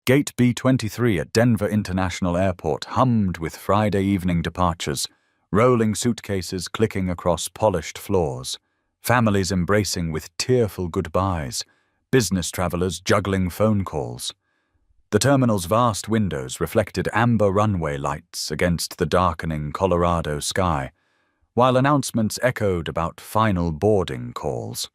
Gate B-23 at Denver International Airport hummed with Friday evening departures, rolling suitcases clicking across polished floors, families embracing with tearful goodbyes, business travelers juggling phone calls. The terminal's vast windows reflected amber runway lights against the darkening Colorado sky, while announcements echoed about final boarding calls.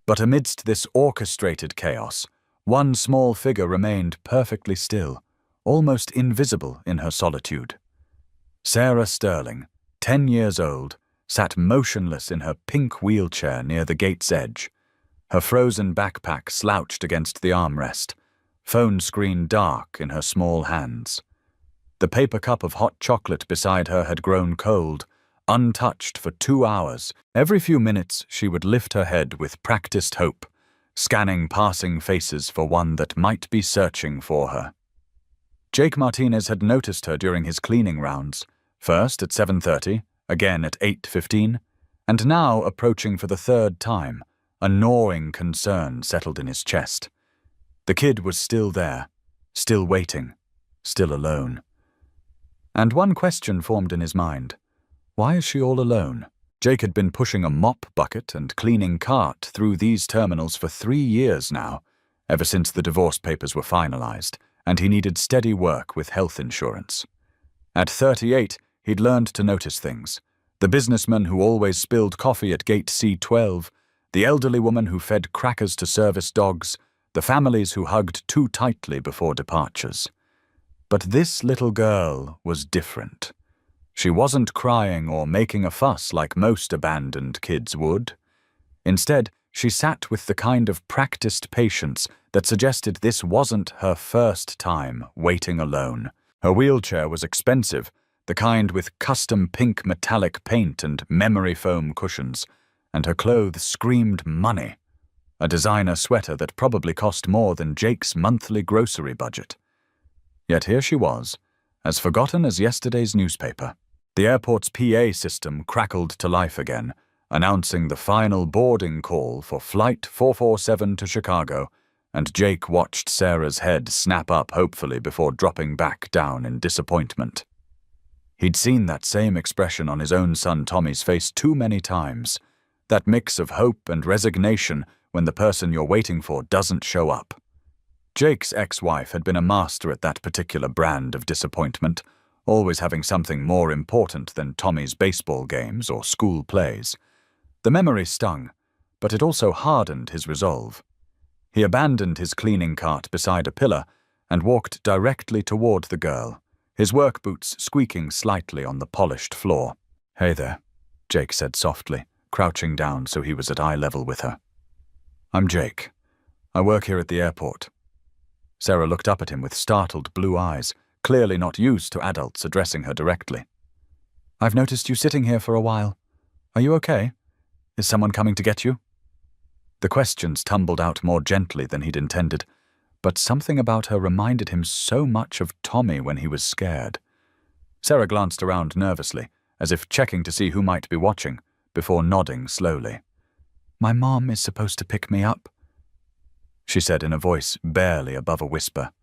But amidst this orchestrated chaos, one small figure remained perfectly still, almost invisible in her solitude. Sarah Sterling, 10 years old, sat motionless in her pink wheelchair near the gate's edge, her frozen backpack slouched against the armrest, phone screen dark in her small hands. The paper cup of hot chocolate beside her had grown cold, untouched for 2 hours. Every few minutes she would lift her head with practiced hope, scanning passing faces for one that might be searching for her. Jake Martinez had noticed her during his cleaning rounds, first at 7:30, again at 8:15, and now approaching for the third time, a gnawing concern settled in his chest. The kid was still there, still waiting, still alone. And one question formed in his mind. Why is she all alone? Jake had been pushing a mop bucket and cleaning cart through these terminals for 3 years now, ever since the divorce papers were finalized, and he needed steady work with health insurance. At 38, he'd learned to notice things. The businessman who always spilled coffee at gate C12, the elderly woman who fed crackers to service dogs, the families who hugged too tightly before departures. But this little girl was different. She wasn't crying or making a fuss like most abandoned kids would. Instead, she sat with the kind of practiced patience that suggested this wasn't her first time waiting alone. Her wheelchair was expensive, the kind with custom pink metallic paint and memory foam cushions, and her clothes screamed money. A designer sweater that probably cost more than Jake's monthly grocery budget. Yet here she was, as forgotten as yesterday's newspaper. The airport's PA system crackled to life again, announcing the final boarding call for Flight 447 to Chicago, and Jake watched Sarah's head snap up hopefully before dropping back down in disappointment. He'd seen that same expression on his own son Tommy's face too many times, that mix of hope and resignation when the person you're waiting for doesn't show up. Jake's ex-wife had been a master at that particular brand of disappointment, always having something more important than Tommy's baseball games or school plays. The memory stung, but it also hardened his resolve. He abandoned his cleaning cart beside a pillar and walked directly toward the girl, his work boots squeaking slightly on the polished floor. "Hey there," Jake said softly, crouching down so he was at eye level with her. "I'm Jake. I work here at the airport." Sarah looked up at him with startled blue eyes, clearly not used to adults addressing her directly. "I've noticed you sitting here for a while. Are you okay? Is someone coming to get you?" The questions tumbled out more gently than he'd intended, but something about her reminded him so much of Tommy when he was scared. Sarah glanced around nervously, as if checking to see who might be watching, before nodding slowly. "My mom is supposed to pick me up," she said in a voice barely above a whisper.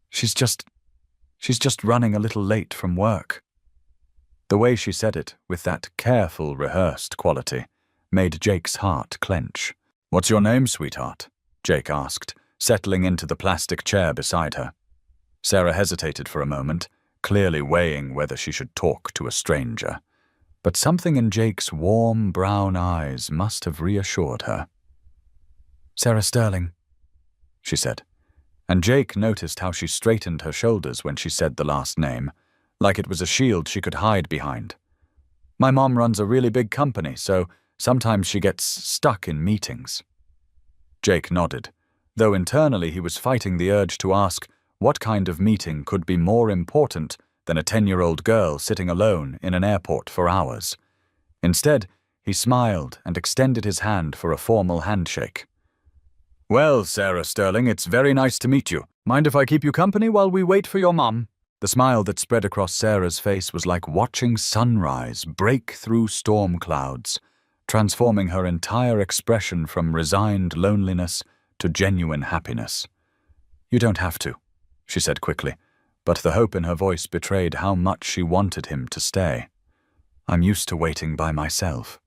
She's just running a little late from work." The way she said it, with that careful, rehearsed quality, made Jake's heart clench. "What's your name, sweetheart?" Jake asked, settling into the plastic chair beside her. Sarah hesitated for a moment, clearly weighing whether she should talk to a stranger. But something in Jake's warm brown eyes must have reassured her. "Sarah Sterling," she said, and Jake noticed how she straightened her shoulders when she said the last name, like it was a shield she could hide behind. "My mom runs a really big company, so sometimes she gets stuck in meetings." Jake nodded, though internally he was fighting the urge to ask what kind of meeting could be more important than a 10-year-old girl sitting alone in an airport for hours. Instead, he smiled and extended his hand for a formal handshake. "Well, Sarah Sterling, it's very nice to meet you. Mind if I keep you company while we wait for your mom?" The smile that spread across Sarah's face was like watching sunrise break through storm clouds, transforming her entire expression from resigned loneliness to genuine happiness. "You don't have to," she said quickly, but the hope in her voice betrayed how much she wanted him to stay. "I'm used to waiting by myself."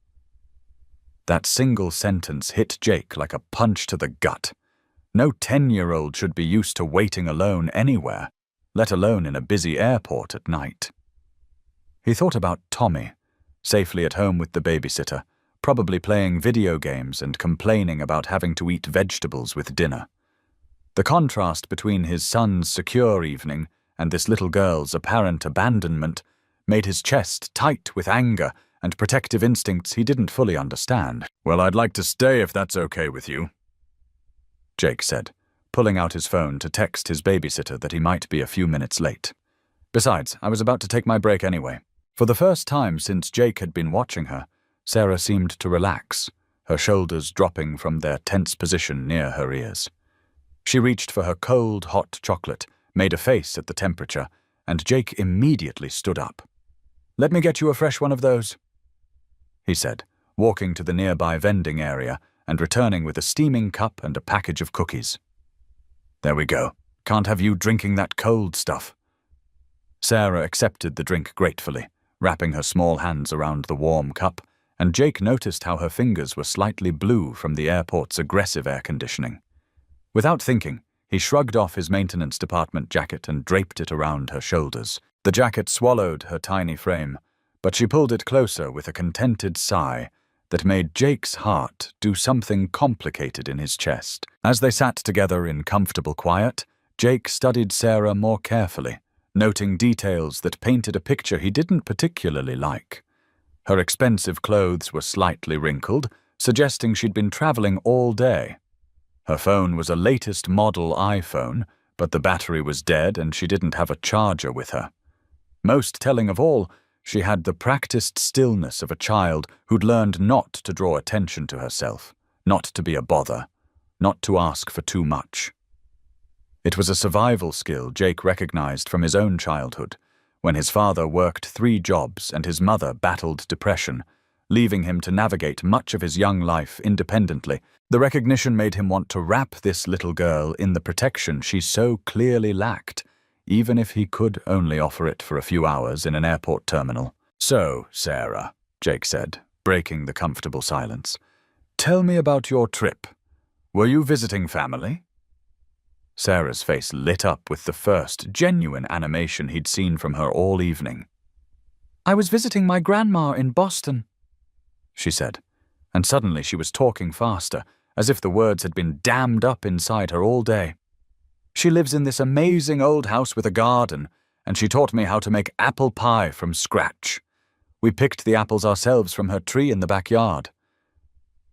That single sentence hit Jake like a punch to the gut. No 10-year-old should be used to waiting alone anywhere, let alone in a busy airport at night. He thought about Tommy, safely at home with the babysitter, probably playing video games and complaining about having to eat vegetables with dinner. The contrast between his son's secure evening and this little girl's apparent abandonment made his chest tight with anger and protective instincts he didn't fully understand. "Well, I'd like to stay if that's okay with you," Jake said, pulling out his phone to text his babysitter that he might be a few minutes late. Besides, I was about to take my break anyway. For the first time since Jake had been watching her, Sarah seemed to relax, her shoulders dropping from their tense position near her ears. She reached for her cold, hot chocolate, made a face at the temperature, and Jake immediately stood up. "Let me get you a fresh one of those," he said, walking to the nearby vending area and returning with a steaming cup and a package of cookies. "There we go. Can't have you drinking that cold stuff." Sarah accepted the drink gratefully, wrapping her small hands around the warm cup, and Jake noticed how her fingers were slightly blue from the airport's aggressive air conditioning. Without thinking, he shrugged off his maintenance department jacket and draped it around her shoulders. The jacket swallowed her tiny frame, but she pulled it closer with a contented sigh that made Jake's heart do something complicated in his chest. As they sat together in comfortable quiet, Jake studied Sarah more carefully, noting details that painted a picture he didn't particularly like. Her expensive clothes were slightly wrinkled, suggesting she'd been traveling all day. Her phone was a latest model iPhone, but the battery was dead and she didn't have a charger with her. Most telling of all, she had the practiced stillness of a child who'd learned not to draw attention to herself, not to be a bother, not to ask for too much. It was a survival skill Jake recognized from his own childhood, when his father worked 3 jobs and his mother battled depression, leaving him to navigate much of his young life independently. The recognition made him want to wrap this little girl in the protection she so clearly lacked, even if he could only offer it for a few hours in an airport terminal. "So, Sarah," Jake said, breaking the comfortable silence, "tell me about your trip. Were you visiting family?" Sarah's face lit up with the first genuine animation he'd seen from her all evening. "I was visiting my grandma in Boston," she said, and suddenly she was talking faster, as if the words had been dammed up inside her all day. "She lives in this amazing old house with a garden, and she taught me how to make apple pie from scratch. We picked the apples ourselves from her tree in the backyard."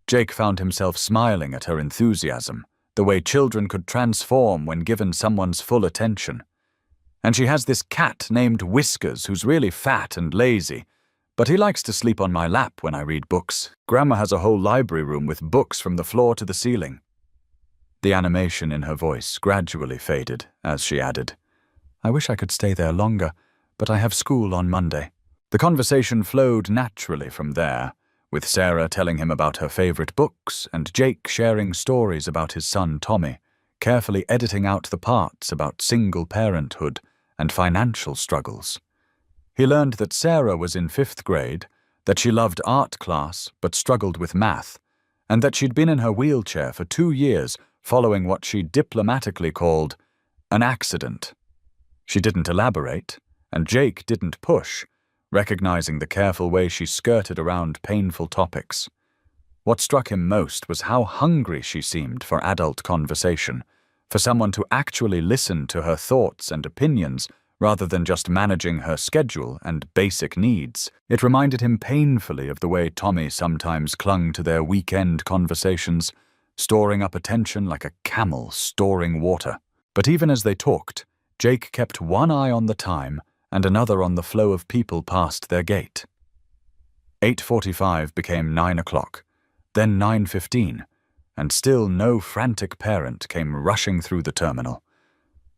Jake found himself smiling at her enthusiasm, the way children could transform when given someone's full attention. "And she has this cat named Whiskers who's really fat and lazy, but he likes to sleep on my lap when I read books. Grandma has a whole library room with books from the floor to the ceiling." The animation in her voice gradually faded as she added, "I wish I could stay there longer, but I have school on Monday." The conversation flowed naturally from there, with Sarah telling him about her favorite books and Jake sharing stories about his son Tommy, carefully editing out the parts about single parenthood and financial struggles. He learned that Sarah was in 5th grade, that she loved art class but struggled with math, and that she'd been in her wheelchair for 2 years following what she diplomatically called an accident. She didn't elaborate, and Jake didn't push, recognizing the careful way she skirted around painful topics. What struck him most was how hungry she seemed for adult conversation, for someone to actually listen to her thoughts and opinions rather than just managing her schedule and basic needs. It reminded him painfully of the way Tommy sometimes clung to their weekend conversations, storing up attention like a camel storing water. But even as they talked, Jake kept one eye on the time and another on the flow of people past their gate. 8:45 became 9 o'clock, then 9:15, and still no frantic parent came rushing through the terminal.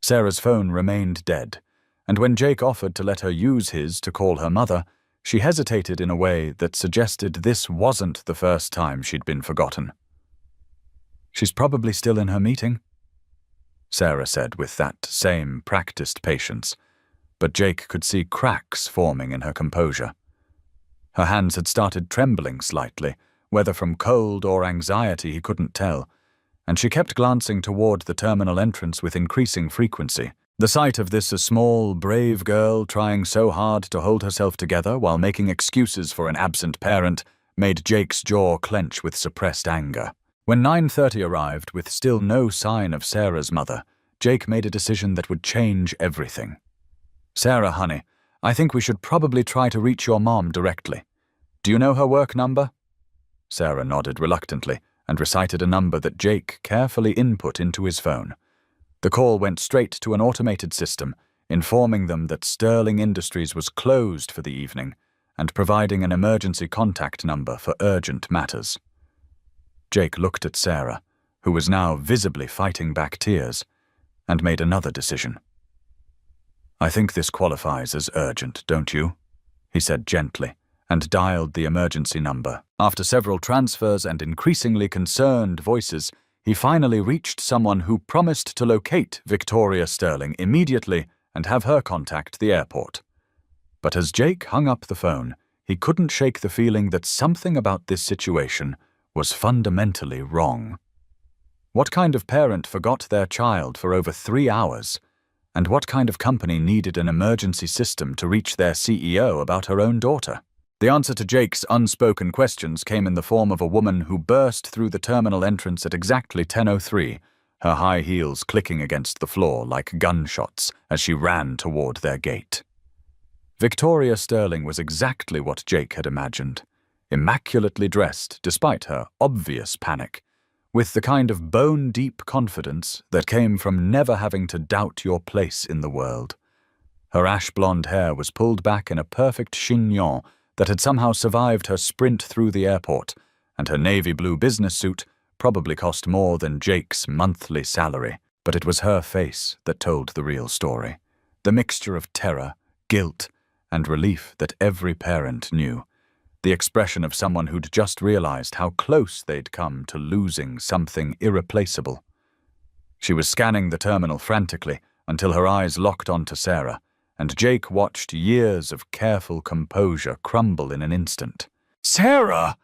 Sarah's phone remained dead, and when Jake offered to let her use his to call her mother, she hesitated in a way that suggested this wasn't the first time she'd been forgotten. "She's probably still in her meeting," Sarah said with that same practiced patience, but Jake could see cracks forming in her composure. Her hands had started trembling slightly, whether from cold or anxiety he couldn't tell, and she kept glancing toward the terminal entrance with increasing frequency. The sight of this small, brave girl trying so hard to hold herself together while making excuses for an absent parent made Jake's jaw clench with suppressed anger. When 9:30 arrived with still no sign of Sarah's mother, Jake made a decision that would change everything. "Sarah, honey, I think we should probably try to reach your mom directly. Do you know her work number?" Sarah nodded reluctantly and recited a number that Jake carefully input into his phone. The call went straight to an automated system, informing them that Sterling Industries was closed for the evening and providing an emergency contact number for urgent matters. Jake looked at Sarah, who was now visibly fighting back tears, and made another decision. "I think this qualifies as urgent, don't you?" he said gently, and dialed the emergency number. After several transfers and increasingly concerned voices, he finally reached someone who promised to locate Victoria Sterling immediately and have her contact the airport. But as Jake hung up the phone, he couldn't shake the feeling that something about this situation was fundamentally wrong. What kind of parent forgot their child for over 3 hours? And what kind of company needed an emergency system to reach their CEO about her own daughter? The answer to Jake's unspoken questions came in the form of a woman who burst through the terminal entrance at exactly 10:03, her high heels clicking against the floor like gunshots as she ran toward their gate. Victoria Sterling was exactly what Jake had imagined, immaculately dressed despite her obvious panic, with the kind of bone-deep confidence that came from never having to doubt your place in the world. Her ash-blonde hair was pulled back in a perfect chignon that had somehow survived her sprint through the airport, and her navy blue business suit probably cost more than Jake's monthly salary. But it was her face that told the real story, the mixture of terror, guilt, and relief that every parent knew, the expression of someone who'd just realized how close they'd come to losing something irreplaceable. She was scanning the terminal frantically until her eyes locked onto Sarah, and Jake watched years of careful composure crumble in an instant. "Sarah!"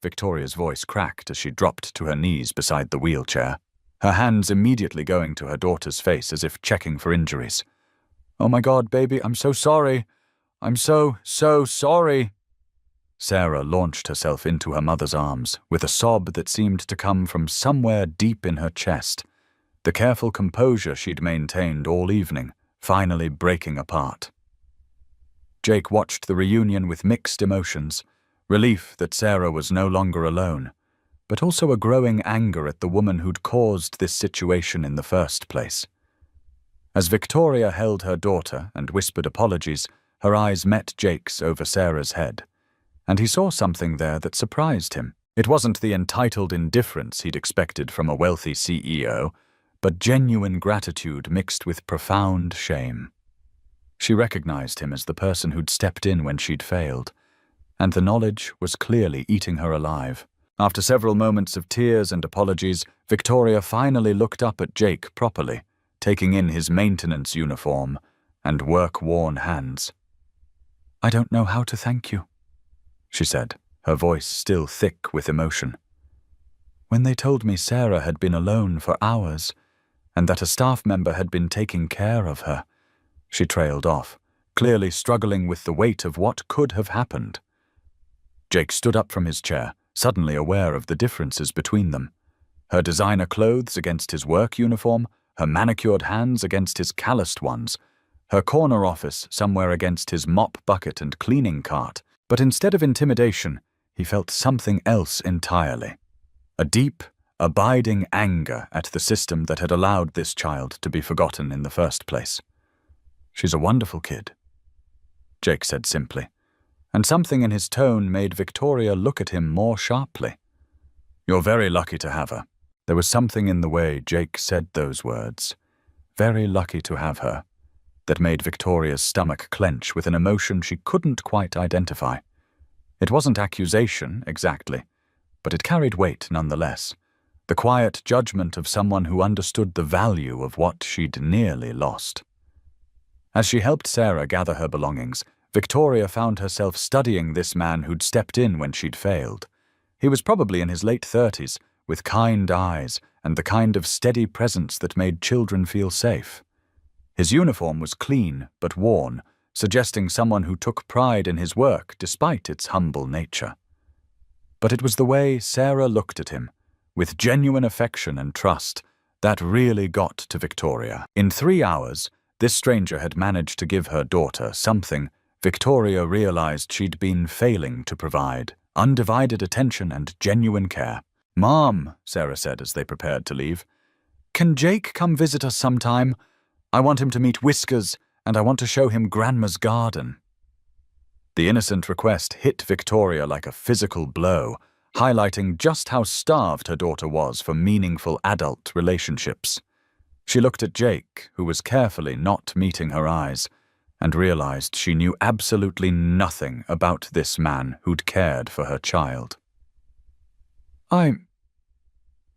Victoria's voice cracked as she dropped to her knees beside the wheelchair, her hands immediately going to her daughter's face as if checking for injuries. "Oh my God, baby, I'm so sorry. I'm so sorry." Sarah launched herself into her mother's arms with a sob that seemed to come from somewhere deep in her chest, the careful composure she'd maintained all evening finally breaking apart. Jake watched the reunion with mixed emotions, relief that Sarah was no longer alone, but also a growing anger at the woman who'd caused this situation in the first place. As Victoria held her daughter and whispered apologies, her eyes met Jake's over Sarah's head, and he saw something there that surprised him. It wasn't the entitled indifference he'd expected from a wealthy CEO, but genuine gratitude mixed with profound shame. She recognized him as the person who'd stepped in when she'd failed, and the knowledge was clearly eating her alive. After several moments of tears and apologies, Victoria finally looked up at Jake properly, taking in his maintenance uniform and work-worn hands. "I don't know how to thank you," she said, her voice still thick with emotion. "When they told me Sarah had been alone for hours, and that a staff member had been taking care of her," she trailed off, clearly struggling with the weight of what could have happened. Jake stood up from his chair, suddenly aware of the differences between them. Her designer clothes against his work uniform, her manicured hands against his calloused ones, her corner office somewhere against his mop bucket and cleaning cart. But instead of intimidation, he felt something else entirely. A deep, abiding anger at the system that had allowed this child to be forgotten in the first place. "She's a wonderful kid," Jake said simply, and something in his tone made Victoria look at him more sharply. "You're very lucky to have her." There was something in the way Jake said those words, "very lucky to have her," that made Victoria's stomach clench with an emotion she couldn't quite identify. It wasn't accusation, exactly, but it carried weight nonetheless, the quiet judgment of someone who understood the value of what she'd nearly lost. As she helped Sarah gather her belongings, Victoria found herself studying this man who'd stepped in when she'd failed. He was probably in his late 30s, with kind eyes and the kind of steady presence that made children feel safe. His uniform was clean but worn, suggesting someone who took pride in his work despite its humble nature. But it was the way Sarah looked at him, with genuine affection and trust, that really got to Victoria. In 3 hours, this stranger had managed to give her daughter something Victoria realized she'd been failing to provide: undivided attention and genuine care. "Mom," Sarah said as they prepared to leave, "can Jake come visit us sometime? I want him to meet Whiskers, and I want to show him Grandma's garden." The innocent request hit Victoria like a physical blow, highlighting just how starved her daughter was for meaningful adult relationships. She looked at Jake, who was carefully not meeting her eyes, and realized she knew absolutely nothing about this man who'd cared for her child.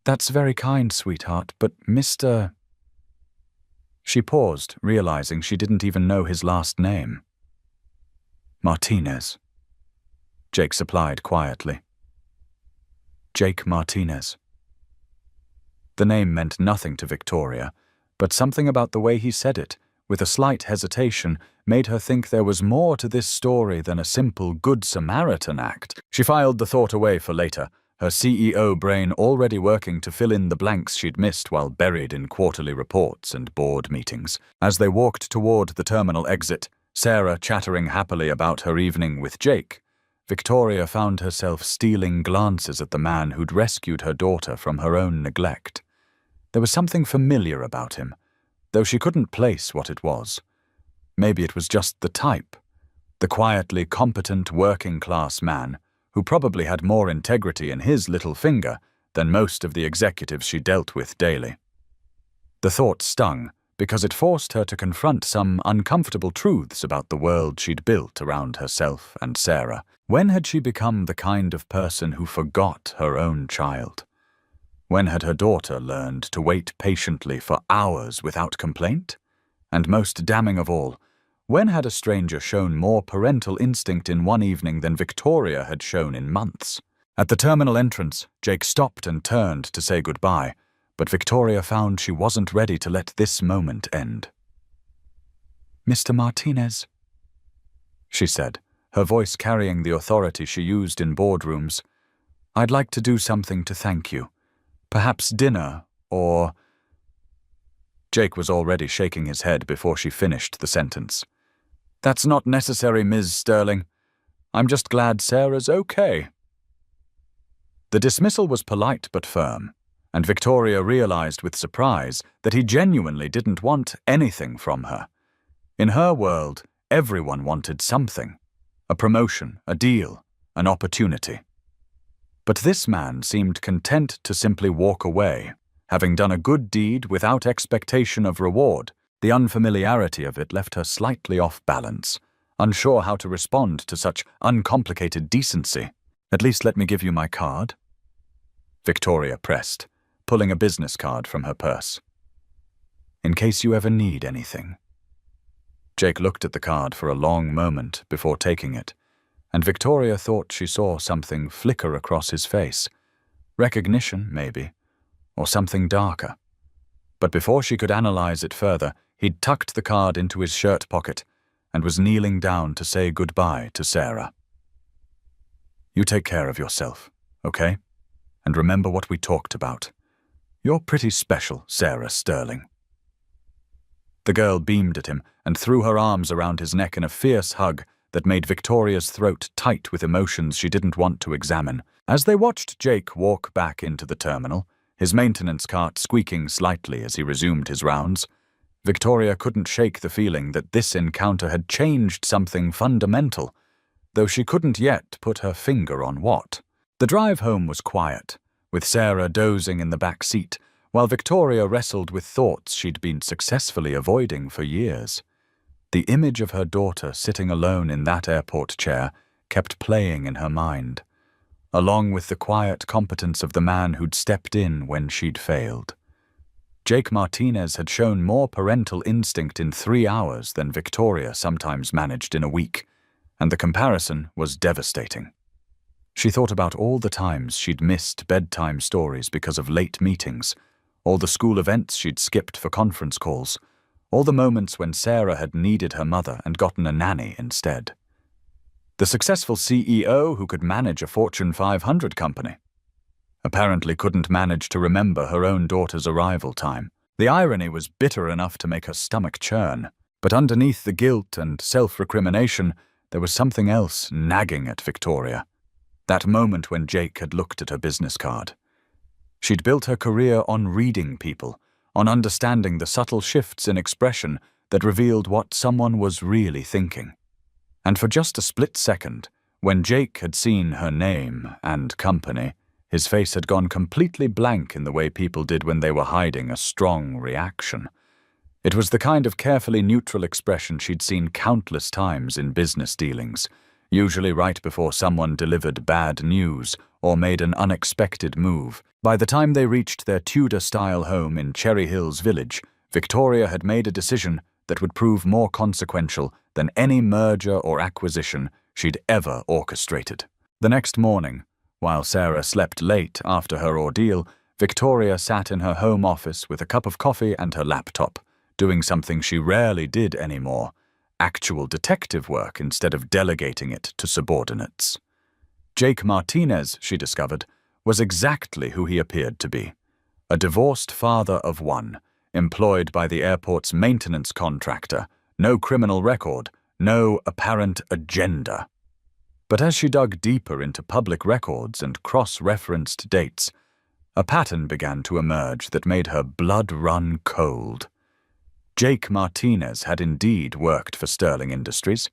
That's very kind, sweetheart, but Mr. She paused, realizing she didn't even know his last name. "Martinez," Jake supplied quietly. Jake Martinez. The name meant nothing to Victoria, but something about the way he said it, with a slight hesitation, made her think there was more to this story than a simple Good Samaritan act. She filed the thought away for later, her CEO brain already working to fill in the blanks she'd missed while buried in quarterly reports and board meetings. As they walked toward the terminal exit, Sarah chattering happily about her evening with Jake, Victoria found herself stealing glances at the man who'd rescued her daughter from her own neglect. There was something familiar about him, though she couldn't place what it was. Maybe it was just the type, the quietly competent working-class man who probably had more integrity in his little finger than most of the executives she dealt with daily. The thought stung because it forced her to confront some uncomfortable truths about the world she'd built around herself and Sarah. When had she become the kind of person who forgot her own child? When had her daughter learned to wait patiently for hours without complaint? And most damning of all, when had a stranger shown more parental instinct in one evening than Victoria had shown in months? At the terminal entrance, Jake stopped and turned to say goodbye, but Victoria found she wasn't ready to let this moment end. "Mr. Martinez," she said, her voice carrying the authority she used in boardrooms, "I'd like to do something to thank you. Perhaps dinner, or—" Jake was already shaking his head before she finished the sentence. "That's not necessary, Ms. Sterling. I'm just glad Sarah's okay." The dismissal was polite but firm, and Victoria realized with surprise that he genuinely didn't want anything from her. In her world, everyone wanted something: a promotion, a deal, an opportunity. But this man seemed content to simply walk away, having done a good deed without expectation of reward. The unfamiliarity of it left her slightly off balance, unsure how to respond to such uncomplicated decency. "At least let me give you my card," Victoria pressed, pulling a business card from her purse. "In case you ever need anything." Jake looked at the card for a long moment before taking it, and Victoria thought she saw something flicker across his face. Recognition, maybe, or something darker. But before she could analyze it further, he'd tucked the card into his shirt pocket and was kneeling down to say goodbye to Sarah. "You take care of yourself, okay? And remember what we talked about. You're pretty special, Sarah Sterling." The girl beamed at him and threw her arms around his neck in a fierce hug that made Victoria's throat tight with emotions she didn't want to examine. As they watched Jake walk back into the terminal, his maintenance cart squeaking slightly as he resumed his rounds, Victoria couldn't shake the feeling that this encounter had changed something fundamental, though she couldn't yet put her finger on what. The drive home was quiet, with Sarah dozing in the back seat, while Victoria wrestled with thoughts she'd been successfully avoiding for years. The image of her daughter sitting alone in that airport chair kept playing in her mind. along with the quiet competence of the man who'd stepped in when she'd failed. Jake Martinez had shown more parental instinct in 3 hours than Victoria sometimes managed in a week, and the comparison was devastating. She thought about all the times she'd missed bedtime stories because of late meetings, all the school events she'd skipped for conference calls, all the moments when Sarah had needed her mother and gotten a nanny instead. The successful CEO who could manage a Fortune 500 company apparently couldn't manage to remember her own daughter's arrival time. The irony was bitter enough to make her stomach churn, but underneath the guilt and self-recrimination, there was something else nagging at Victoria. That moment when Jake had looked at her business card. She'd built her career on reading people, on understanding the subtle shifts in expression that revealed what someone was really thinking. And for just a split second, when Jake had seen her name and company, his face had gone completely blank in the way people did when they were hiding a strong reaction. It was the kind of carefully neutral expression she'd seen countless times in business dealings, usually right before someone delivered bad news or made an unexpected move. By the time they reached their Tudor-style home in Cherry Hills Village, Victoria had made a decision that would prove more consequential than any merger or acquisition she'd ever orchestrated. The next morning, while Sarah slept late after her ordeal, Victoria sat in her home office with a cup of coffee and her laptop, doing something she rarely did anymore, actual detective work instead of delegating it to subordinates. Jake Martinez, she discovered, was exactly who he appeared to be. A divorced father of one, employed by the airport's maintenance contractor, no criminal record, no apparent agenda. But as she dug deeper into public records and cross-referenced dates, a pattern began to emerge that made her blood run cold. Jake Martinez had indeed worked for Sterling Industries,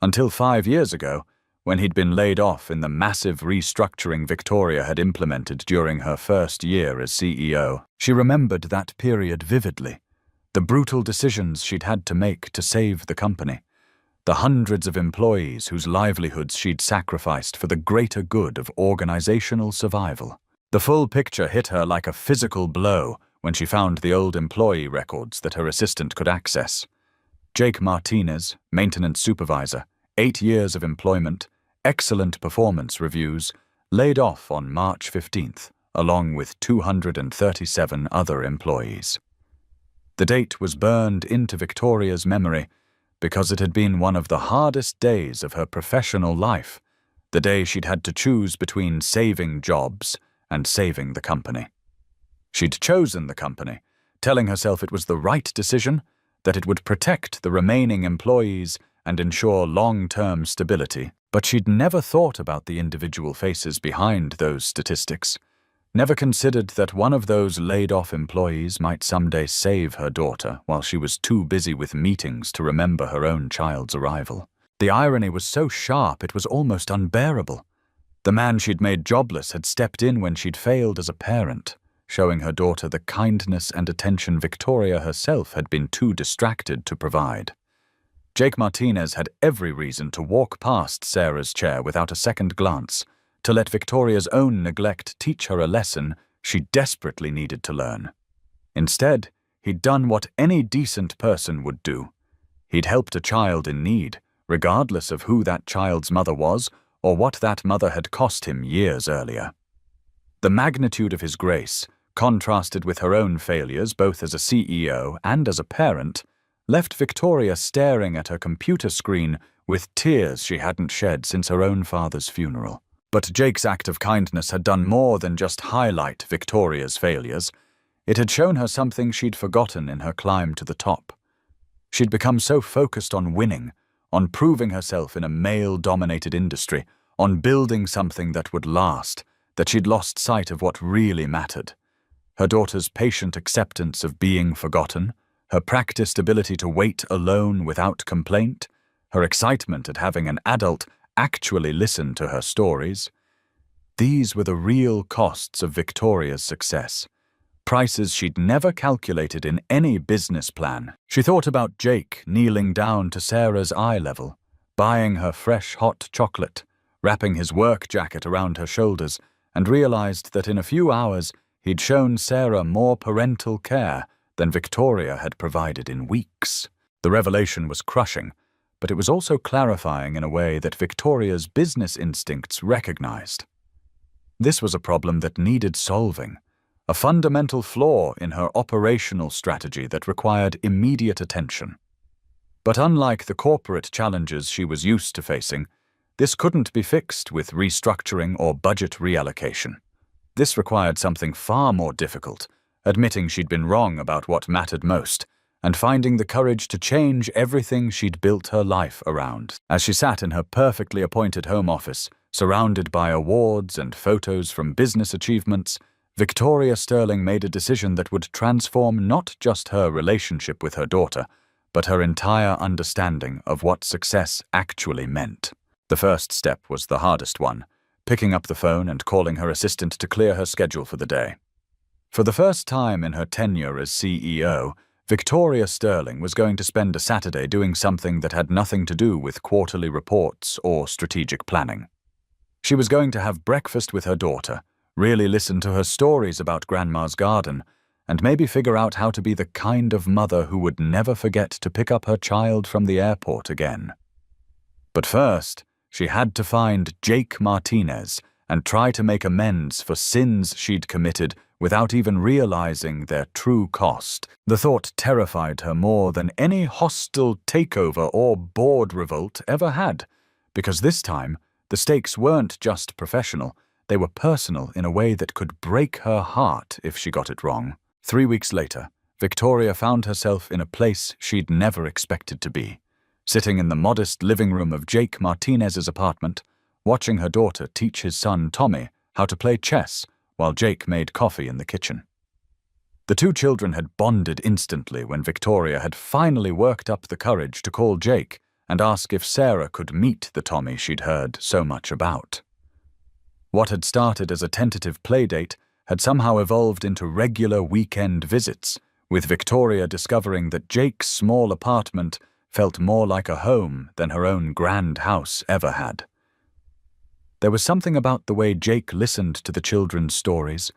until 5 years ago, when he'd been laid off in the massive restructuring Victoria had implemented during her first year as CEO. She remembered that period vividly, the brutal decisions she'd had to make to save the company, the hundreds of employees whose livelihoods she'd sacrificed for the greater good of organizational survival. The full picture hit her like a physical blow when she found the old employee records that her assistant could access. Jake Martinez, maintenance supervisor, 8 years of employment, excellent performance reviews, laid off on March 15th, along with 237 other employees. The date was burned into Victoria's memory because it had been one of the hardest days of her professional life, the day she'd had to choose between saving jobs and saving the company. She'd chosen the company, telling herself it was the right decision, that it would protect the remaining employees and ensure long-term stability, but she'd never thought about the individual faces behind those statistics, never considered that one of those laid-off employees might someday save her daughter while she was too busy with meetings to remember her own child's arrival. The irony was so sharp it was almost unbearable. The man she'd made jobless had stepped in when she'd failed as a parent, showing her daughter the kindness and attention Victoria herself had been too distracted to provide. Jake Martinez had every reason to walk past Sarah's chair without a second glance, to let Victoria's own neglect teach her a lesson she desperately needed to learn. Instead, he'd done what any decent person would do. He'd helped a child in need, regardless of who that child's mother was or what that mother had cost him years earlier. The magnitude of his grace, contrasted with her own failures both as a CEO and as a parent, left Victoria staring at her computer screen with tears she hadn't shed since her own father's funeral. But Jake's act of kindness had done more than just highlight Victoria's failures. It had shown her something she'd forgotten in her climb to the top. She'd become so focused on winning, on proving herself in a male-dominated industry, on building something that would last, that she'd lost sight of what really mattered. Her daughter's patient acceptance of being forgotten, her practiced ability to wait alone without complaint, her excitement at having an adult actually listen to her stories. These were the real costs of Victoria's success, prices she'd never calculated in any business plan. She thought about Jake kneeling down to Sarah's eye level, buying her fresh hot chocolate, wrapping his work jacket around her shoulders, and realized that in a few hours he'd shown Sarah more parental care than Victoria had provided in weeks. The revelation was crushing, but it was also clarifying in a way that Victoria's business instincts recognized. This was a problem that needed solving, a fundamental flaw in her operational strategy that required immediate attention. But unlike the corporate challenges she was used to facing, this couldn't be fixed with restructuring or budget reallocation. This required something far more difficult, admitting she'd been wrong about what mattered most, and finding the courage to change everything she'd built her life around. As she sat in her perfectly appointed home office, surrounded by awards and photos from business achievements, Victoria Sterling made a decision that would transform not just her relationship with her daughter, but her entire understanding of what success actually meant. The first step was the hardest one, picking up the phone and calling her assistant to clear her schedule for the day. For the first time in her tenure as CEO, Victoria Sterling was going to spend a Saturday doing something that had nothing to do with quarterly reports or strategic planning. She was going to have breakfast with her daughter, really listen to her stories about Grandma's garden, and maybe figure out how to be the kind of mother who would never forget to pick up her child from the airport again. But first, she had to find Jake Martinez and try to make amends for sins she'd committed without even realizing their true cost. The thought terrified her more than any hostile takeover or board revolt ever had, because this time, the stakes weren't just professional, they were personal in a way that could break her heart if she got it wrong. 3 weeks later, Victoria found herself in a place she'd never expected to be, sitting in the modest living room of Jake Martinez's apartment, watching her daughter teach his son Tommy how to play chess while Jake made coffee in the kitchen. The two children had bonded instantly when Victoria had finally worked up the courage to call Jake and ask if Sarah could meet the Tommy she'd heard so much about. What had started as a tentative playdate had somehow evolved into regular weekend visits, with Victoria discovering that Jake's small apartment felt more like a home than her own grand house ever had. There was something about the way Jake listened to the children's stories,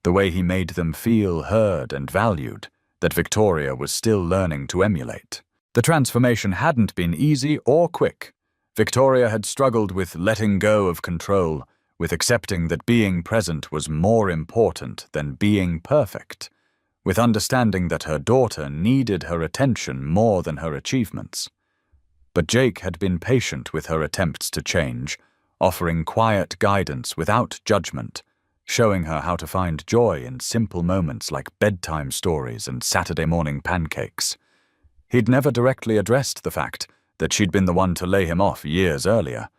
the way he made them feel heard and valued, that Victoria was still learning to emulate. The transformation hadn't been easy or quick. Victoria had struggled with letting go of control, with accepting that being present was more important than being perfect, with understanding that her daughter needed her attention more than her achievements. But Jake had been patient with her attempts to change, offering quiet guidance without judgment, showing her how to find joy in simple moments like bedtime stories and Saturday morning pancakes. He'd never directly addressed the fact that she'd been the one to lay him off years earlier,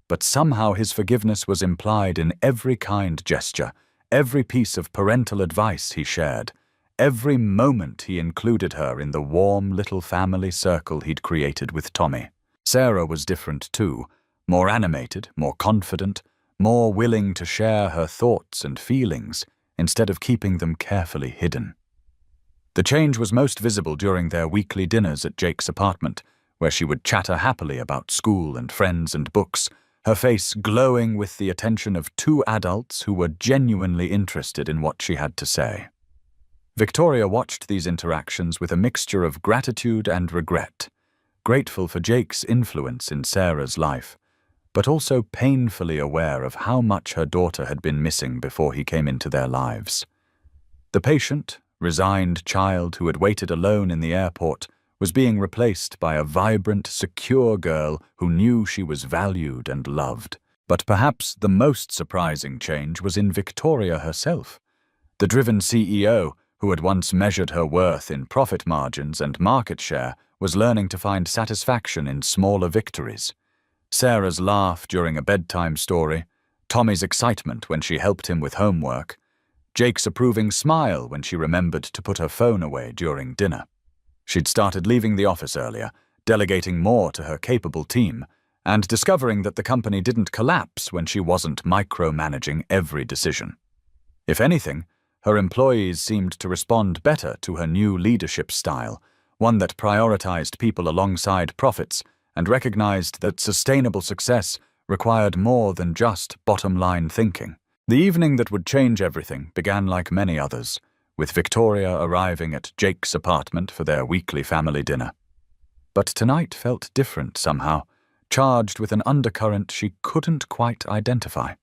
but somehow his forgiveness was implied in every kind gesture, every piece of parental advice he shared, every moment he included her in the warm little family circle he'd created with Tommy. Sarah was different too, more animated, more confident, more willing to share her thoughts and feelings instead of keeping them carefully hidden. The change was most visible during their weekly dinners at Jake's apartment, where she would chatter happily about school and friends and books, her face glowing with the attention of two adults who were genuinely interested in what she had to say. Victoria watched these interactions with a mixture of gratitude and regret, grateful for Jake's influence in Sarah's life, but also painfully aware of how much her daughter had been missing before he came into their lives. The patient, resigned child who had waited alone in the airport was being replaced by a vibrant, secure girl who knew she was valued and loved. But perhaps the most surprising change was in Victoria herself. The driven CEO, who had once measured her worth in profit margins and market share, was learning to find satisfaction in smaller victories. Sarah's laugh during a bedtime story, Tommy's excitement when she helped him with homework, Jake's approving smile when she remembered to put her phone away during dinner. She'd started leaving the office earlier, delegating more to her capable team, and discovering that the company didn't collapse when she wasn't micromanaging every decision. If anything, her employees seemed to respond better to her new leadership style, one that prioritized people alongside profits and recognized that sustainable success required more than just bottom-line thinking. The evening that would change everything began like many others, with Victoria arriving at Jake's apartment for their weekly family dinner. But tonight felt different somehow, charged with an undercurrent she couldn't quite identify.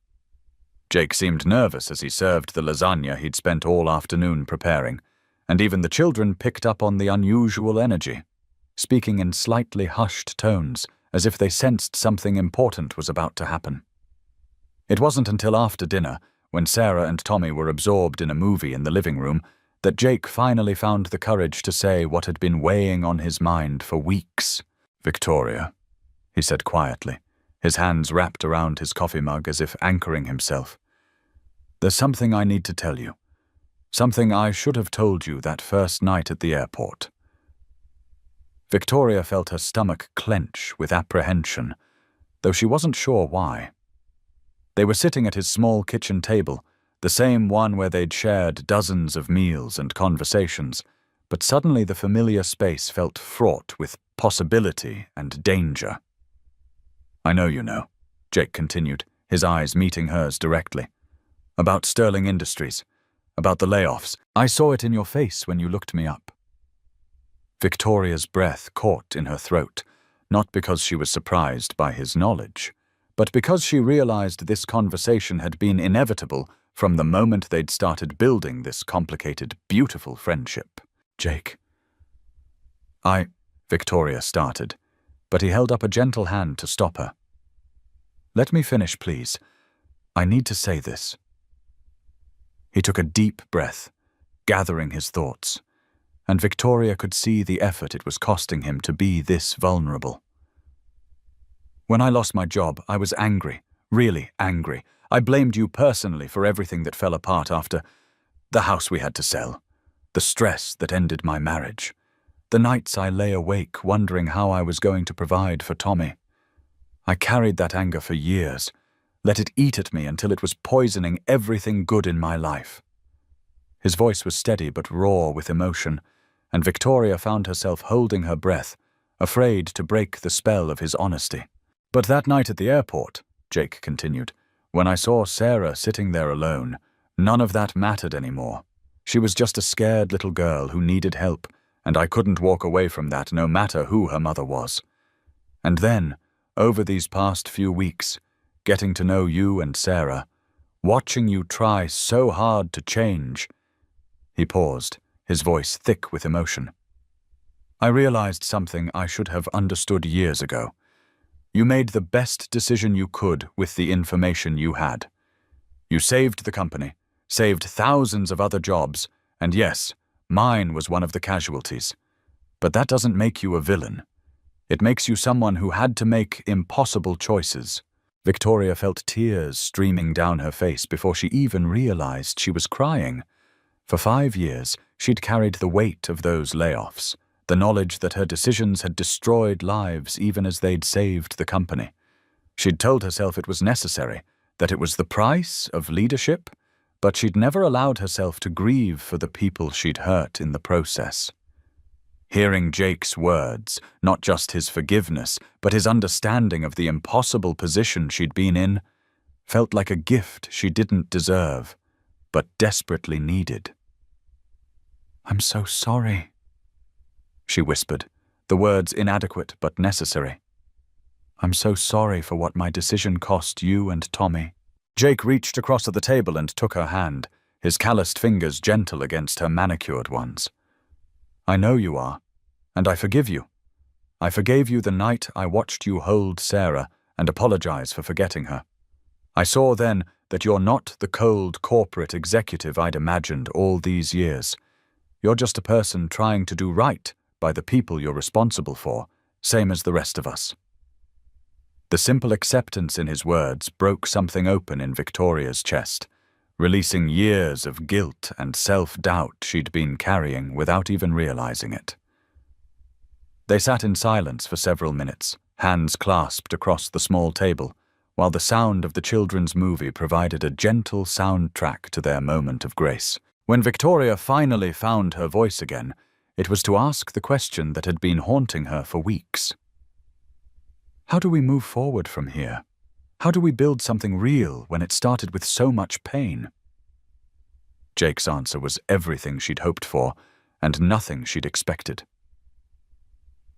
Jake seemed nervous as he served the lasagna he'd spent all afternoon preparing, and even the children picked up on the unusual energy, speaking in slightly hushed tones, as if they sensed something important was about to happen. It wasn't until after dinner, when Sarah and Tommy were absorbed in a movie in the living room, that Jake finally found the courage to say what had been weighing on his mind for weeks. "Victoria," he said quietly, his hands wrapped around his coffee mug as if anchoring himself. "There's something I need to tell you. Something I should have told you that first night at the airport." Victoria felt her stomach clench with apprehension, though she wasn't sure why. They were sitting at his small kitchen table, the same one where they'd shared dozens of meals and conversations, but suddenly the familiar space felt fraught with possibility and danger. "I know you know," Jake continued, his eyes meeting hers directly. "About Sterling Industries, about the layoffs. I saw it in your face when you looked me up." Victoria's breath caught in her throat, not because she was surprised by his knowledge, but because she realized this conversation had been inevitable from the moment they'd started building this complicated, beautiful friendship. "Jake." Victoria started, but he held up a gentle hand to stop her. "Let me finish, please. I need to say this." He took a deep breath, gathering his thoughts, and Victoria could see the effort it was costing him to be this vulnerable. "When I lost my job, I was angry, really angry. I blamed you personally for everything that fell apart after the house we had to sell, the stress that ended my marriage, the nights I lay awake wondering how I was going to provide for Tommy. I carried that anger for years, let it eat at me until it was poisoning everything good in my life." His voice was steady but raw with emotion, and Victoria found herself holding her breath, afraid to break the spell of his honesty. "But that night at the airport," Jake continued, "when I saw Sarah sitting there alone, none of that mattered anymore. She was just a scared little girl who needed help, and I couldn't walk away from that no matter who her mother was. And then, over these past few weeks, getting to know you and Sarah, watching you try so hard to change." He paused, his voice thick with emotion. "I realized something I should have understood years ago. You made the best decision you could with the information you had. You saved the company, saved thousands of other jobs, and yes, mine was one of the casualties. But that doesn't make you a villain. It makes you someone who had to make impossible choices." Victoria felt tears streaming down her face before she even realized she was crying. For 5 years, she'd carried the weight of those layoffs, the knowledge that her decisions had destroyed lives even as they'd saved the company. She'd told herself it was necessary, that it was the price of leadership, but she'd never allowed herself to grieve for the people she'd hurt in the process. Hearing Jake's words, not just his forgiveness, but his understanding of the impossible position she'd been in, felt like a gift she didn't deserve, but desperately needed. "I'm so sorry," she whispered, the words inadequate but necessary. "I'm so sorry for what my decision cost you and Tommy." Jake reached across at the table and took her hand, his calloused fingers gentle against her manicured ones. "I know you are, and I forgive you. I forgave you the night I watched you hold Sarah and apologize for forgetting her. I saw then that you're not the cold corporate executive I'd imagined all these years. You're just a person trying to do right by the people you're responsible for, same as the rest of us." The simple acceptance in his words broke something open in Victoria's chest, releasing years of guilt and self-doubt she'd been carrying without even realizing it. They sat in silence for several minutes, hands clasped across the small table, while the sound of the children's movie provided a gentle soundtrack to their moment of grace. When Victoria finally found her voice again, it was to ask the question that had been haunting her for weeks. "How do we move forward from here? How do we build something real when it started with so much pain? Jake's answer was everything she'd hoped for, and nothing she'd expected.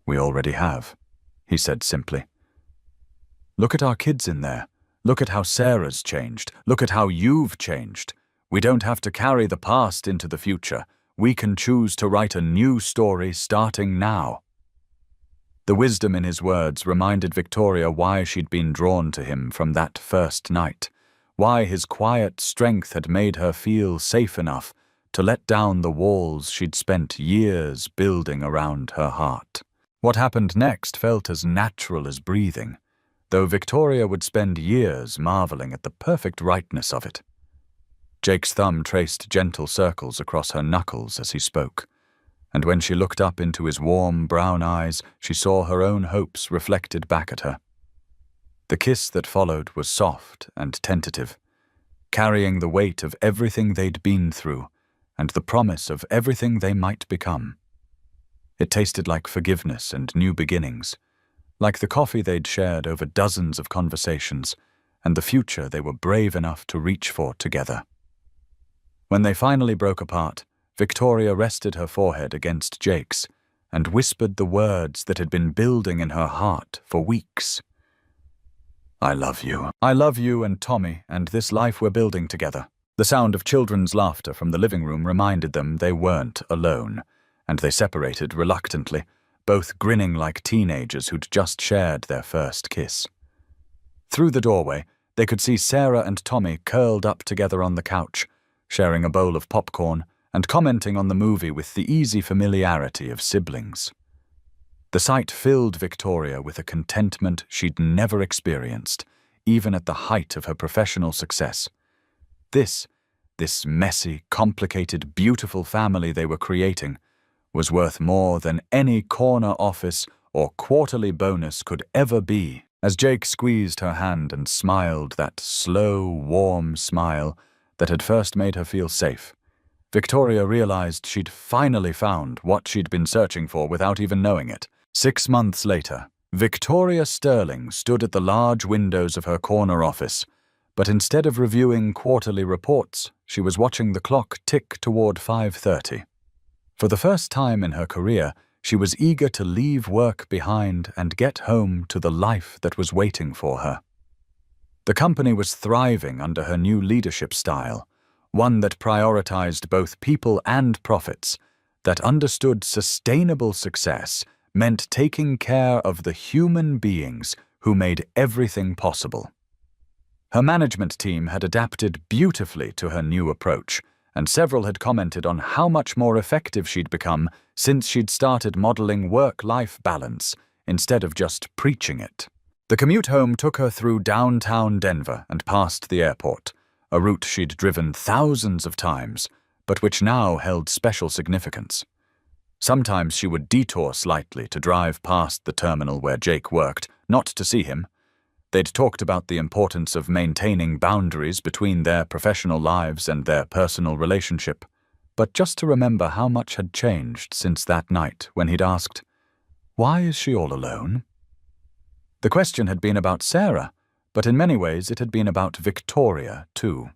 We already have, he said simply. Look at our kids in there. Look at how Sarah's changed. Look at how you've changed. We don't have to carry the past into the future. We can choose to write a new story starting now. The wisdom in his words reminded Victoria why she'd been drawn to him from that first night, why his quiet strength had made her feel safe enough to let down the walls she'd spent years building around her heart. What happened next felt as natural as breathing, though Victoria would spend years marveling at the perfect rightness of it. Jake's thumb traced gentle circles across her knuckles as he spoke, and when she looked up into his warm brown eyes, she saw her own hopes reflected back at her. The kiss that followed was soft and tentative, carrying the weight of everything they'd been through and the promise of everything they might become. It tasted like forgiveness and new beginnings, like the coffee they'd shared over dozens of conversations and the future they were brave enough to reach for together. When they finally broke apart, Victoria rested her forehead against Jake's and whispered the words that had been building in her heart for weeks. I love you. I love you and Tommy and this life we're building together. The sound of children's laughter from the living room reminded them they weren't alone, and they separated reluctantly, both grinning like teenagers who'd just shared their first kiss. Through the doorway, they could see Sarah and Tommy curled up together on the couch, sharing a bowl of popcorn and commenting on the movie with the easy familiarity of siblings. The sight filled Victoria with a contentment she'd never experienced, even at the height of her professional success. This messy, complicated, beautiful family they were creating was worth more than any corner office or quarterly bonus could ever be. As Jake squeezed her hand and smiled that slow, warm smile that had first made her feel safe, Victoria realized she'd finally found what she'd been searching for without even knowing it. 6 months later, Victoria Sterling stood at the large windows of her corner office, but instead of reviewing quarterly reports, she was watching the clock tick toward 5:30. For the first time in her career, she was eager to leave work behind and get home to the life that was waiting for her. The company was thriving under her new leadership style, one that prioritized both people and profits, that understood sustainable success meant taking care of the human beings who made everything possible. Her management team had adapted beautifully to her new approach, and several had commented on how much more effective she'd become since she'd started modeling work-life balance instead of just preaching it. The commute home took her through downtown Denver and past the airport, a route she'd driven thousands of times, but which now held special significance. Sometimes she would detour slightly to drive past the terminal where Jake worked, not to see him. They'd talked about the importance of maintaining boundaries between their professional lives and their personal relationship, but just to remember how much had changed since that night when he'd asked, "Why is she all alone?" The question had been about Sarah, but in many ways it had been about Victoria, too.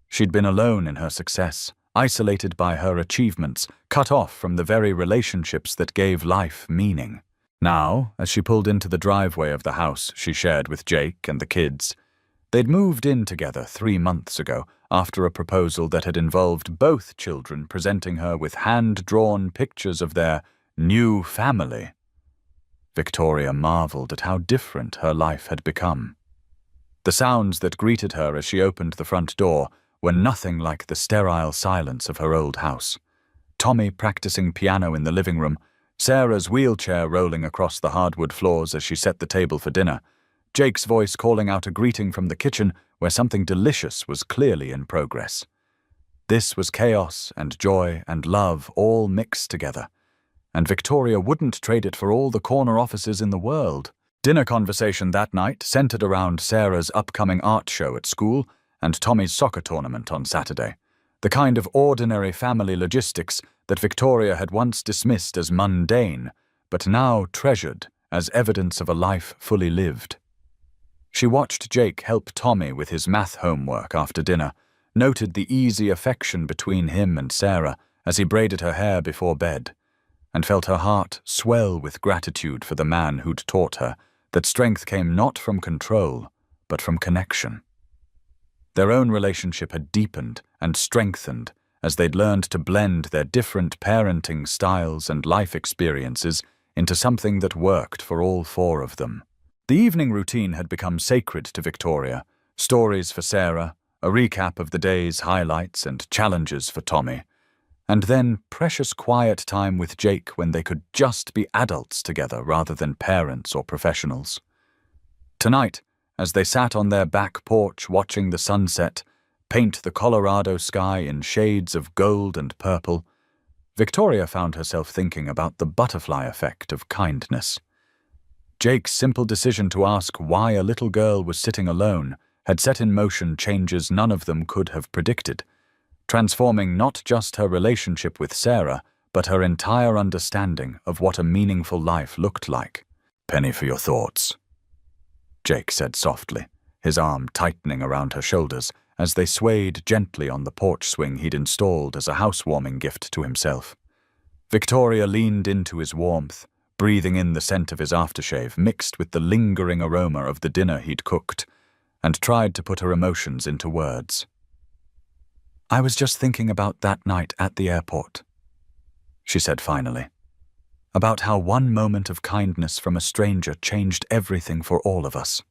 She'd been alone in her success, isolated by her achievements, cut off from the very relationships that gave life meaning. Now, as she pulled into the driveway of the house she shared with Jake and the kids, they'd moved in together 3 months ago after a proposal that had involved both children presenting her with hand-drawn pictures of their new family. Victoria marveled at how different her life had become. The sounds that greeted her as she opened the front door were nothing like the sterile silence of her old house. Tommy practicing piano in the living room, Sarah's wheelchair rolling across the hardwood floors as she set the table for dinner, Jake's voice calling out a greeting from the kitchen where something delicious was clearly in progress. This was chaos and joy and love all mixed together, and Victoria wouldn't trade it for all the corner offices in the world. Dinner conversation that night centered around Sarah's upcoming art show at school and Tommy's soccer tournament on Saturday, the kind of ordinary family logistics that Victoria had once dismissed as mundane, but now treasured as evidence of a life fully lived. She watched Jake help Tommy with his math homework after dinner, noted the easy affection between him and Sarah as he braided her hair before bed, and felt her heart swell with gratitude for the man who'd taught her that strength came not from control, but from connection. Their own relationship had deepened and strengthened as they'd learned to blend their different parenting styles and life experiences into something that worked for all four of them. The evening routine had become sacred to Victoria, stories for Sarah, a recap of the day's highlights and challenges for Tommy, and then precious quiet time with Jake when they could just be adults together rather than parents or professionals. Tonight, as they sat on their back porch watching the sunset paint the Colorado sky in shades of gold and purple, Victoria found herself thinking about the butterfly effect of kindness. Jake's simple decision to ask why a little girl was sitting alone had set in motion changes none of them could have predicted, transforming not just her relationship with Sarah, but her entire understanding of what a meaningful life looked like. "Penny for your thoughts," Jake said softly, his arm tightening around her shoulders as they swayed gently on the porch swing he'd installed as a housewarming gift to himself. Victoria leaned into his warmth, breathing in the scent of his aftershave mixed with the lingering aroma of the dinner he'd cooked, and tried to put her emotions into words. "I was just thinking about that night at the airport," she said finally, "about how one moment of kindness from a stranger changed everything for all of us."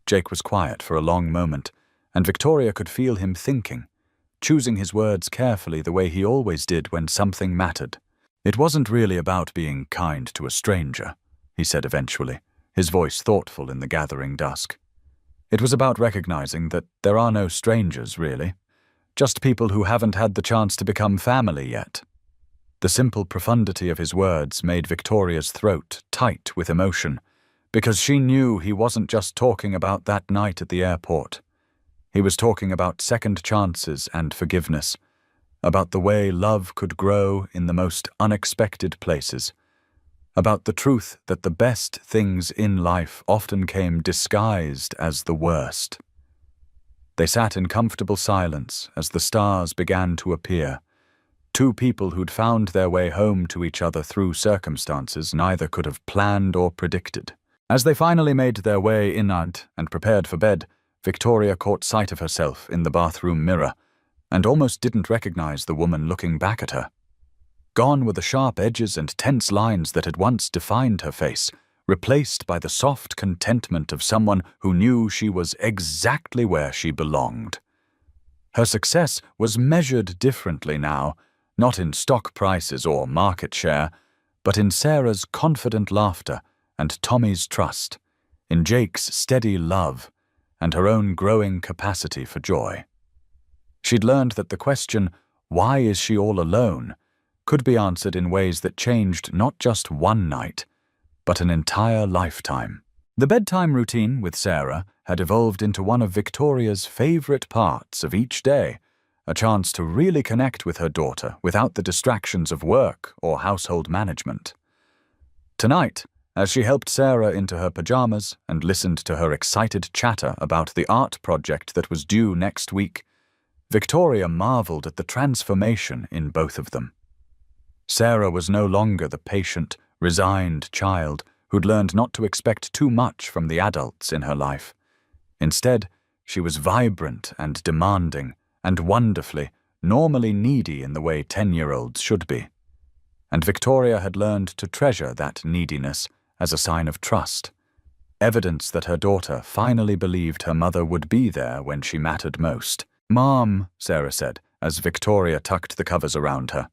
Jake was quiet for a long moment, and Victoria could feel him thinking, choosing his words carefully the way he always did when something mattered. "It wasn't really about being kind to a stranger," he said eventually, his voice thoughtful in the gathering dusk. "It was about recognizing that there are no strangers, really, just people who haven't had the chance to become family yet." The simple profundity of his words made Victoria's throat tight with emotion, because she knew he wasn't just talking about that night at the airport. He was talking about second chances and forgiveness, about the way love could grow in the most unexpected places, about the truth that the best things in life often came disguised as the worst. They sat in comfortable silence as the stars began to appear, two people who'd found their way home to each other through circumstances neither could have planned or predicted. As they finally made their way inland and prepared for bed, Victoria caught sight of herself in the bathroom mirror and almost didn't recognize the woman looking back at her. Gone were the sharp edges and tense lines that had once defined her face, replaced by the soft contentment of someone who knew she was exactly where she belonged. Her success was measured differently now, not in stock prices or market share, but in Sarah's confident laughter and Tommy's trust, in Jake's steady love, and her own growing capacity for joy. She'd learned that the question, "Why is she all alone?" could be answered in ways that changed not just one night, but an entire lifetime. The bedtime routine with Sarah had evolved into one of Victoria's favorite parts of each day, a chance to really connect with her daughter without the distractions of work or household management. Tonight, as she helped Sarah into her pajamas and listened to her excited chatter about the art project that was due next week, Victoria marveled at the transformation in both of them. Sarah was no longer the patient, resigned child who'd learned not to expect too much from the adults in her life. Instead, she was vibrant and demanding, and wonderfully, normally needy in the way 10-year-olds should be. And Victoria had learned to treasure that neediness as a sign of trust, evidence that her daughter finally believed her mother would be there when she mattered most. "Mom," Sarah said, as Victoria tucked the covers around her,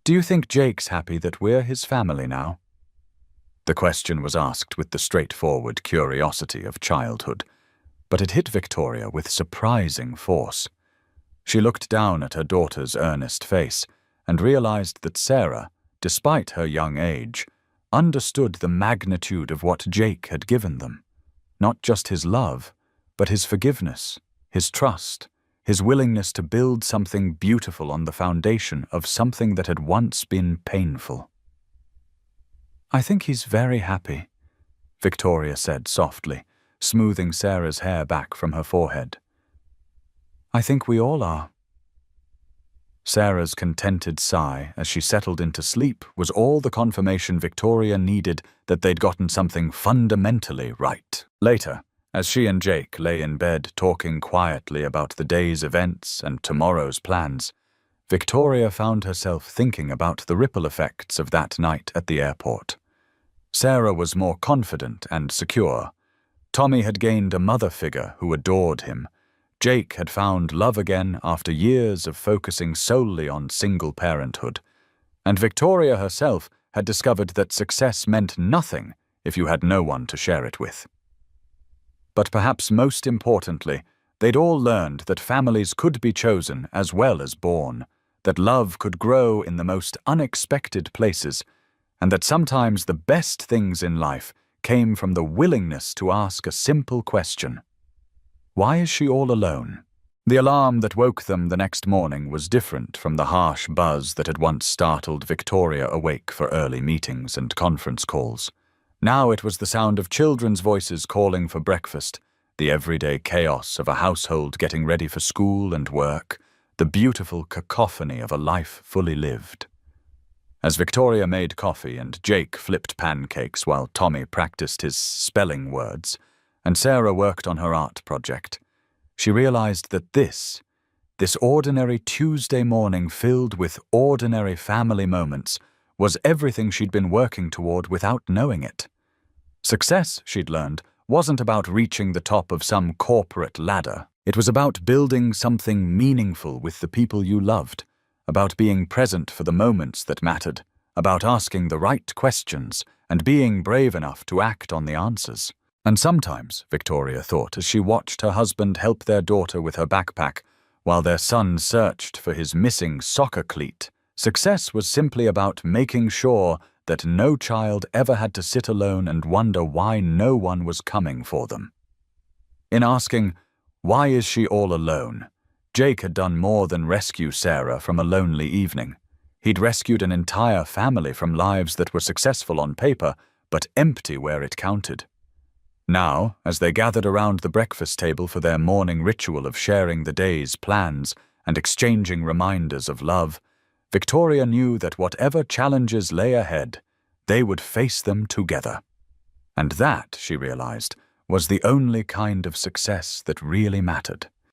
"do you think Jake's happy that we're his family now?" The question was asked with the straightforward curiosity of childhood, but it hit Victoria with surprising force. She looked down at her daughter's earnest face and realized that Sarah, despite her young age, understood the magnitude of what Jake had given them. Not just his love, but his forgiveness, his trust, his willingness to build something beautiful on the foundation of something that had once been painful. "I think he's very happy," Victoria said softly, smoothing Sarah's hair back from her forehead. "I think we all are." Sarah's contented sigh as she settled into sleep was all the confirmation Victoria needed that they'd gotten something fundamentally right. Later, as she and Jake lay in bed talking quietly about the day's events and tomorrow's plans, Victoria found herself thinking about the ripple effects of that night at the airport. Sarah was more confident and secure. Tommy had gained a mother figure who adored him. Jake had found love again after years of focusing solely on single parenthood. And Victoria herself had discovered that success meant nothing if you had no one to share it with. But perhaps most importantly, they'd all learned that families could be chosen as well as born, that love could grow in the most unexpected places, and that sometimes the best things in life came from the willingness to ask a simple question. Why is she all alone? The alarm that woke them the next morning was different from the harsh buzz that had once startled Victoria awake for early meetings and conference calls. Now it was the sound of children's voices calling for breakfast, the everyday chaos of a household getting ready for school and work, the beautiful cacophony of a life fully lived. As Victoria made coffee and Jake flipped pancakes while Tommy practiced his spelling words, and Sarah worked on her art project, she realized that this ordinary Tuesday morning filled with ordinary family moments, was everything she'd been working toward without knowing it. Success, she'd learned, wasn't about reaching the top of some corporate ladder. It was about building something meaningful with the people you loved, about being present for the moments that mattered, about asking the right questions and being brave enough to act on the answers. And sometimes, Victoria thought as she watched her husband help their daughter with her backpack while their son searched for his missing soccer cleat, success was simply about making sure that no child ever had to sit alone and wonder why no one was coming for them. In asking, "Why is she all alone?" Jake had done more than rescue Sarah from a lonely evening. He'd rescued an entire family from lives that were successful on paper, but empty where it counted. Now, as they gathered around the breakfast table for their morning ritual of sharing the day's plans and exchanging reminders of love, Victoria knew that whatever challenges lay ahead, they would face them together. And that, she realized, was the only kind of success that really mattered.